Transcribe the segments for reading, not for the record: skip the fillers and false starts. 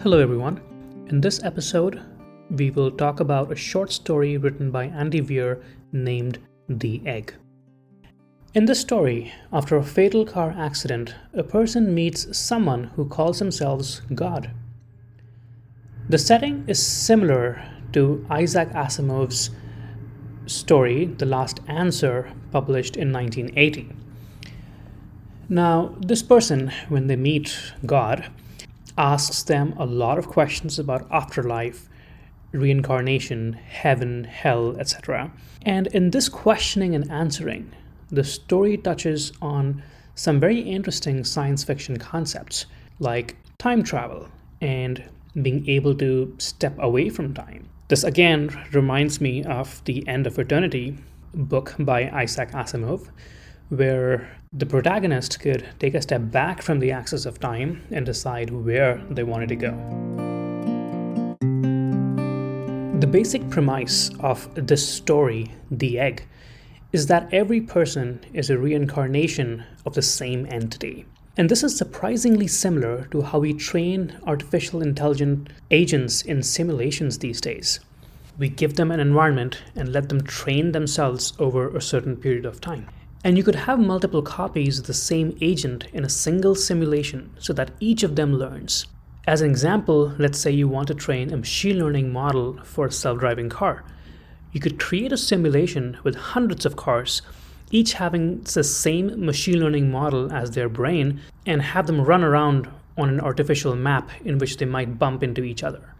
Hello, everyone. In this episode, we will talk about a short story written by Andy Weir named The Egg. In this story, after a fatal car accident, a person meets someone who calls themselves God. The setting is similar to Isaac Asimov's story, The Last Answer, published in 1980. Now, this person, when they meet God, asks them a lot of questions about afterlife, reincarnation, heaven, hell, etc. And in this questioning and answering, the story touches on some very interesting science fiction concepts like time travel and being able to step away from time. This again reminds me of The End of Eternity book by Isaac Asimov, where the protagonist could take a step back from the axis of time and decide where they wanted to go. The basic premise of this story, The Egg, is that every person is a reincarnation of the same entity. And this is surprisingly similar to how we train artificial intelligent agents in simulations these days. We give them an environment and let them train themselves over a certain period of time. And you could have multiple copies of the same agent in a single simulation so that each of them learns. As an example, let's say you want to train a machine learning model for a self-driving car. You could create a simulation with hundreds of cars, each having the same machine learning model as their brain, and have them run around on an artificial map in which they might bump into each other.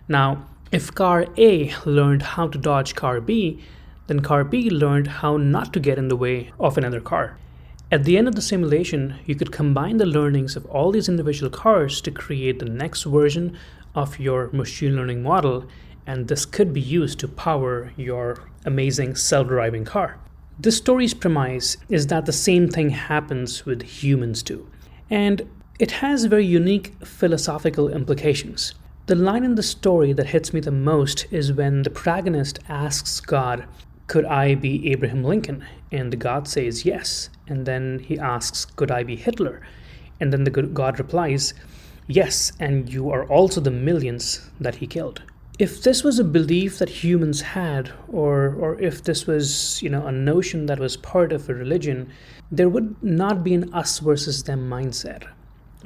Now, if car A learned how to dodge car B, then car B learned how not to get in the way of another car. At the end of the simulation, you could combine the learnings of all these individual cars to create the next version of your machine learning model, and this could be used to power your amazing self-driving car. This story's premise is that the same thing happens with humans too, and it has very unique philosophical implications. The line in the story that hits me the most is when the protagonist asks God, "Could I be Abraham Lincoln?" And the God says yes. And then he asks, "Could I be Hitler?" And then the God replies, "Yes, and you are also the millions that he killed." If this was a belief that humans had, or if this was, a notion that was part of a religion, there would not be an us versus them mindset.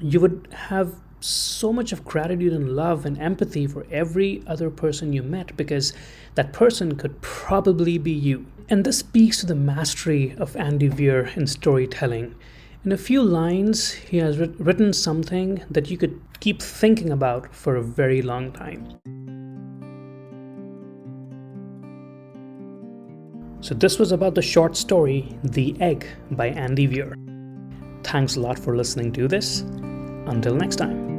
You would have so much of gratitude and love and empathy for every other person you met because that person could probably be you. And this speaks to the mastery of Andy Weir in storytelling. In a few lines, he has written something that you could keep thinking about for a very long time. So this was about the short story, The Egg by Andy Weir. Thanks a lot for listening to this. Until next time.